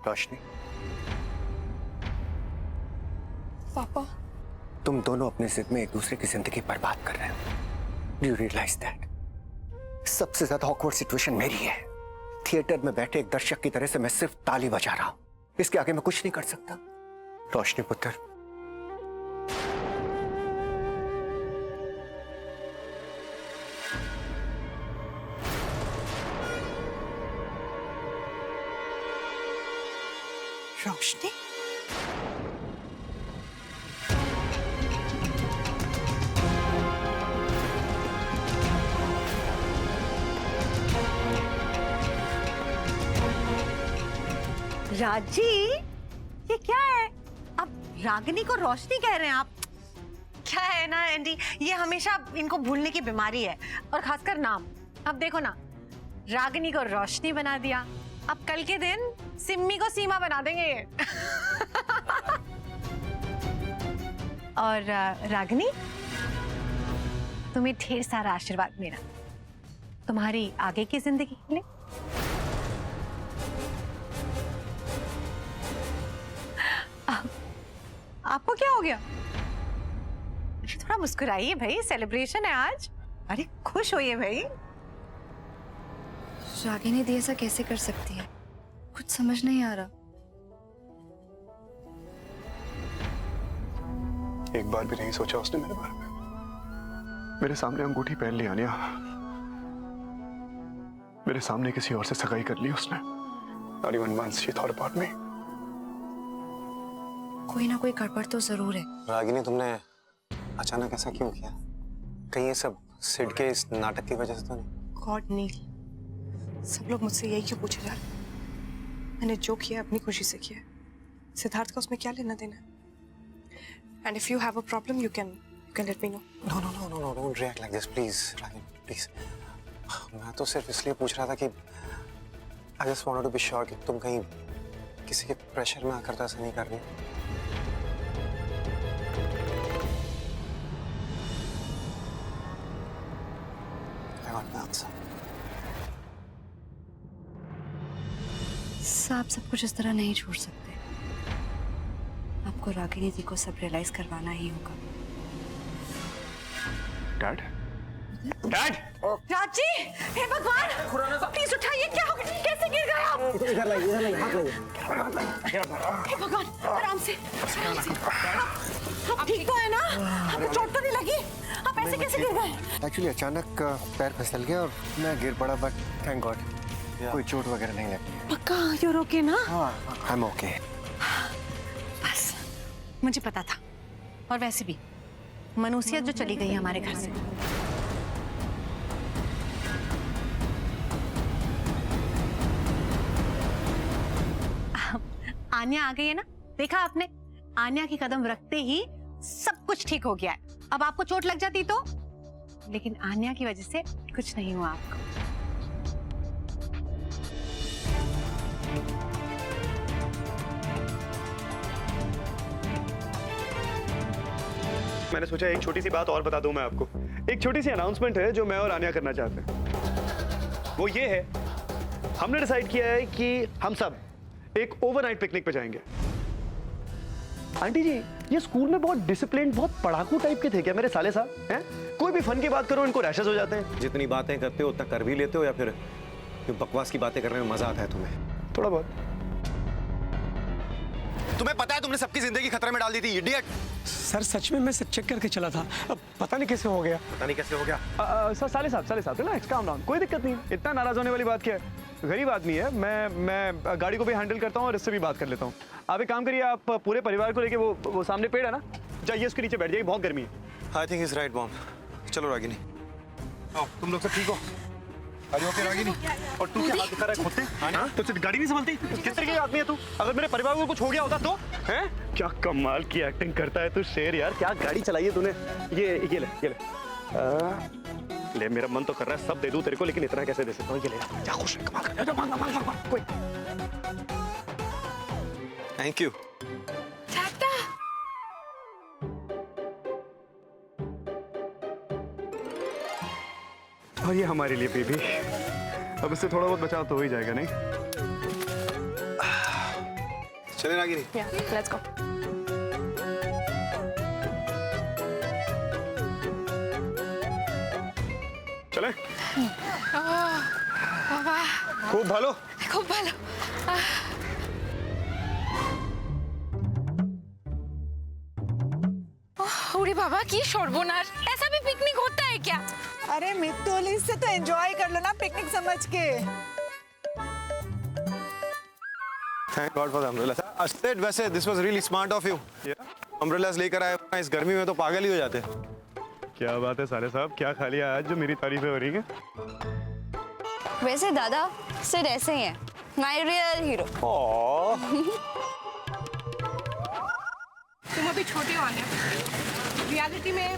रोशनी, पापा, तुम दोनों अपने जिद में एक दूसरे की जिंदगी बर्बाद कर रहे हो। Do you realize that? सबसे ज्यादा ऑकवर्ड सिचुएशन मेरी है। थिएटर में बैठे एक दर्शक की तरह से मैं सिर्फ ताली बजा रहा हूं। इसके आगे मैं कुछ नहीं कर सकता। रोशनी पुत्र, रोशनी, राजी, ये क्या है? अब रागिनी को रोशनी कह रहे हैं आप? क्या है ना एंडी, ये हमेशा इनको भूलने की बीमारी है, और खासकर नाम। अब देखो ना, रागिनी को रोशनी बना दिया, अब कल के दिन सिम्मी को सीमा बना देंगे ये। और रागिनी, तुम्हें ढेर सारा आशीर्वाद मेरा, तुम्हारी आगे की जिंदगी के लिए। आपको क्या हो गया? थोड़ा मुस्कुराइए भाई, सेलिब्रेशन है आज। अरे खुश होइए भाई। रागिनी दी ऐसा कैसे कर सकती है? कुछ समझ नहीं आ रहा। एक बार भी नहीं सोचा उसने मेरे बारे में। मेरे सामने अंगूठी पहन ली आनिया, मेरे सामने किसी और से सगाई कर ली उसने। Not even once she thought about me. कोई ना कोई गड़बड़ तो जरूर है। रागिनी, तुमने अचानक ऐसा क्यों किया? कहीं ये सब सिड के इस नाटक की वजह से तो नहीं? गॉड नील, सब लोग मुझसे यही क्यों पूछे जा रहे हैं? मैंने जो किया अपनी खुशी से किया। सिद्धार्थ का उसमें क्या लेना देना है? And if you have a problem you can let me know. No no no no no, don't react like this please Ragini, please. मैं तो सिर्फ इसलिए पूछ रहा था कि I just wanted to be sure कि तुम कहीं किसी के प्रेशर में आकर तो ऐसा नहीं कर रही। आप सब कुछ इस तरह नहीं छोड़ सकते। आपको रागिनी दी को सब रियलाइज करवाना ही होगा। डैड, डैड, राजी, हे भगवान, प्लीज उठाइए, क्या हो गया? कैसे गिर गए आप? इधर लाइए, हाथ लाइए। हे भगवान, आराम से, आराम से। आप ठीक तो है ना? आपको चोट तो नहीं लगी? आप ऐसे कैसे गिर गए? एक्चुअली अचानक पैर फिसल गया और मैं गिर पड़ा, बट थैंक गॉड कोई चोट वगैरह नहीं लगी। पक्का you're okay ना? हाँ, आई एम ओके। बस मुझे पता था। और वैसे भी मनुष्यत जो चली गई हमारे घर से। आन्या आ गई है ना? देखा आपने? आन्या की कदम रखते ही सब कुछ ठीक हो गया है। अब आपको चोट लग जाती तो, लेकिन आन्या की वजह से कुछ नहीं हुआ आपको। मैंने सोचा एक छोटी सी बात और बता दूं मैं आपको। एक छोटी सी अनाउंसमेंट है जो मैं और आनिया करना चाहते हैं। वो ये है, हमने डिसाइड किया है कि हम सब एक ओवरनाइट पिकनिक पे जाएंगे। आंटी जी, ये स्कूल में बहुत डिसिप्लिन, बहुत पढ़ाकू टाइप के थे क्या मेरे साले साहब? हैं? कोई भी फन की बात करो इनको रैशेस हो जाते हैं। जितनी बातें करते हो उतना कर भी लेते हो, या फिर बकवास की बातें करने में मजा आता है तुम्हें? थोड़ा बहुत। तुम्हें पता है तुमने सबकी जिंदगी खतरे में डाल दी थी, इडियट। सर सच में मैं चेक करके चला था, अब पता नहीं कैसे हो गया। पता नहीं कैसे हो गया। सर साले साहब रिलैक्स, काम डाउन, कोई दिक्कत नहीं। इतना नाराज होने वाली बात क्या है? गरीब आदमी है, मैं गाड़ी को भी हैंडल करता हूँ और इससे भी बात कर लेता हूँ। आप एक काम करिए, आप पूरे परिवार को लेके वो सामने पेड़ है ना, जाइए उसके नीचे बैठ जाइए, बहुत गर्मी है। आई थिंक इज राइट बॉम। चलो रागिनी, तुम लोग सब ठीक हो? अरे ओके रागिनी। और तू क्या हाथ दिखा रहा है खुद से? हाँ? तो सिर्फ गाड़ी नहीं संभलती? किस तरीके का आदमी है तू? अगर मेरे परिवार को कुछ हो गया होता तो? हैं? क्या कमाल की एक्टिंग करता है तू शेर यार, क्या गाड़ी चलाई है तूने। ये ले ले, मेरा मन तो कर रहा है सब दे दूं तेरे को, लेकिन इतना कैसे दे सकता हूँ? ये ले, क्या खुश है, कमाल कर, मांग कोई। Thank you. और ये हमारे लिए बेबी, अब इससे थोड़ा बहुत बचाव तो हो ही जाएगा नहीं? चले रागिनी। Yeah, let's go. चले खूब भालो। खूब ভালো। अरे बाबा की सर्वनाश, ऐसा भी पिकनिक होता है क्या? अरे मित्तुल, इससे तो एंजॉय कर लो ना पिकनिक समझ के। Thank God for the umbrella. अस्टेड, वैसे this was really smart of you. Umbrellas लेकर आए, वरना इस गर्मी में तो पागल ही हो जाते। क्या बात है साले साहब, क्या खा लिया आज जो मेरी तारीफें हो रही हैं? वैसे दादा सिर्फ ऐसे ही है, माय रियल हीरो। तुम अभी छोटे हो आन्या, रियलिटी में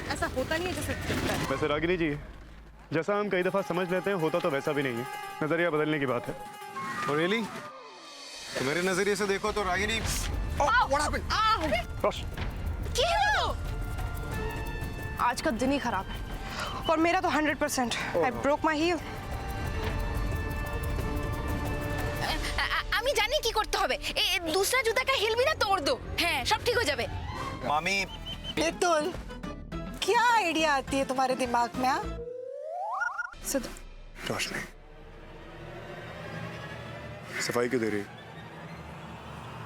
ऐसा होता नहीं है जैसे दिखता है। वैसे रागिनी जी, जैसा हम कई दफा समझ लेते हैं होता तो वैसा भी नहीं है, नजरिया बदलने की बात है। और रियली तो मेरे नजरिए से देखो तो रागिनी। आज का दिन ही खराब है और मेरा तो 100%। I broke my heel. আমি জানি কি করতে হবে, এই दूसरा जूता का हिल भी ना तोड़ दो, হ্যাঁ সব ঠিক हो যাবে। मामी मित्तुल, क्या आइडिया आती है तुम्हारे दिमाग में? हाँ? सिद्ध, रोशनी सफाई क्यों दे रही?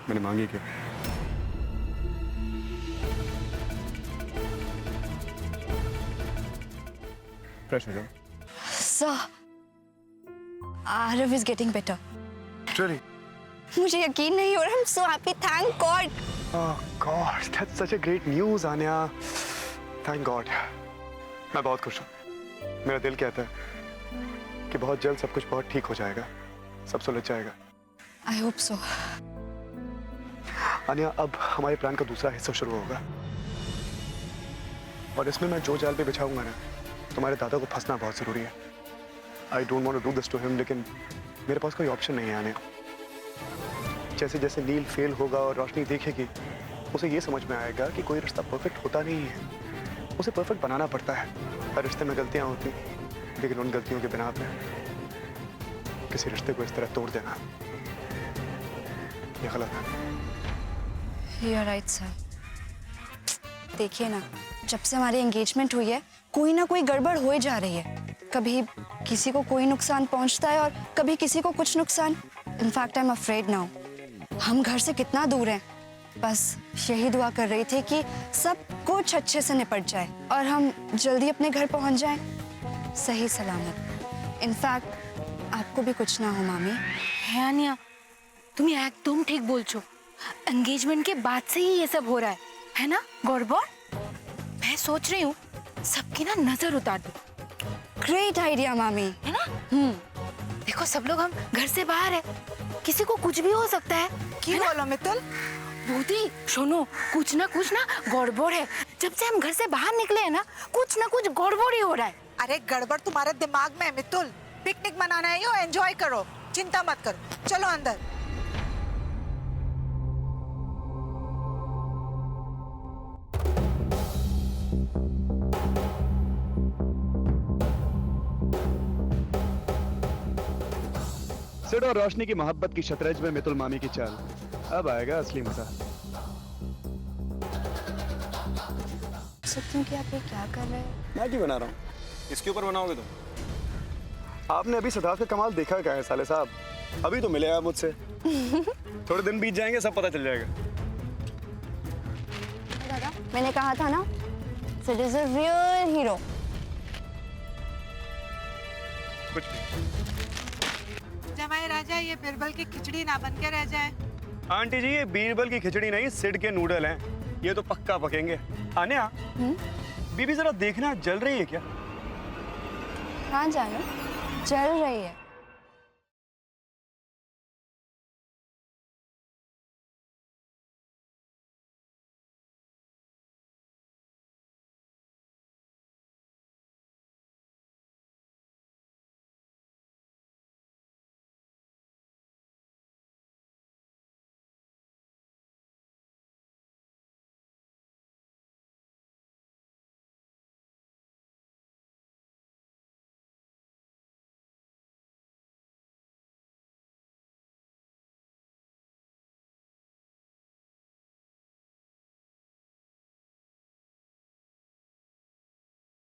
मैंने मांगी क्या? फ्रेश हो जाओ। Sir, Aarav is getting better. Really? मुझे यकीन नहीं हो रहा। I am so happy, thank God. Oh God, that's such a great news, Aanya. Thank God. मैं बहुत खुश हूँ। मेरा दिल कहता है कि बहुत जल्द सब कुछ बहुत ठीक हो जाएगा, सब सुलझ जाएगा। I hope so. आन्या, अब हमारे प्लान का दूसरा हिस्सा शुरू होगा और इसमें मैं जो जाल पे बिछाऊंगा ना, तुम्हारे दादा को फंसना बहुत जरूरी है। I don't want to do this to him, लेकिन मेरे पास कोई ऑप्शन नहीं है आन्या। जैसे जैसे नील फेल होगा और रोशनी देखेगी, उसे ये समझ में आएगा कि कोई रिश्ता परफेक्ट होता नहीं है, उसे परफेक्ट बनाना पड़ता है। हर रिश्ते में गलतियां होती, लेकिन उन गलतियों के बिना पे किसी रिश्ते को इस तरह तोड़ देना, ये गलत है। You are right sir. देखिए ना, जब से हमारी एंगेजमेंट हुई है, कोई ना कोई गड़बड़ हो ही जा रही है। कभी किसी को कोई नुकसान पहुंचता है और कभी किसी को कुछ नुकसान। In fact I am afraid now. हम घर से कितना दूर हैं, बस यही दुआ कर रही थी कि सब कुछ अच्छे से निपट जाए और हम जल्दी अपने घर पहुंच जाएं, सही सलामत। इनफैक्ट आपको भी कुछ ना हो मामी। হ্যাঁ আনিয়া, তুমি একদম ঠিক বলছো। एंगेजमेंट के बाद से ही ये सब हो रहा है ना? गड़बड़। मैं सोच रही हूँ सबकी ना नजर उतार दूं, ग्रेट आइडिया मामी। है ना? देखो सब लोग हम घर से बाहर है, किसी को कुछ भी हो सकता है। क्यों बोलो मित्तुल? बूदी सुनो, कुछ ना गड़बड़ है। जब से हम घर से बाहर निकले हैं ना, कुछ ना कुछ गड़बड़ ही हो रहा है। अरे गड़बड़ तुम्हारे दिमाग में है मित्तुल। पिकनिक मनाना है, यो एंजॉय करो, चिंता मत करो। चलो अंदर। सिड और रोशनी की मोहब्बत की शतरंज में मितुल मामी की चाल, अब आएगा असली मजा। सकती हूँ कि आप ये क्या कर रहे हैं? मैगी बना रहा हूँ। इसके ऊपर बनाओगे तुम? आपने अभी सिद्धार्थ का कमाल देखा क्या है साले साहब? अभी तो मिले आप मुझसे। थोड़े दिन बीत जाएंगे, सब पता चल जाएगा। दादा, मैंने कहा था ना, Sid is a real hero. कुछ भी। जमाई राजा, ये बिरबल की खिचड़ी ना बन के रह जाए। आंटी जी, ये बीरबल की खिचड़ी नहीं, सिड के नूडल हैं। ये तो पक्का पकेंगे। आन्या, बीबी जरा देखना, जल रही है क्या? हाँ जानो, चल रही है।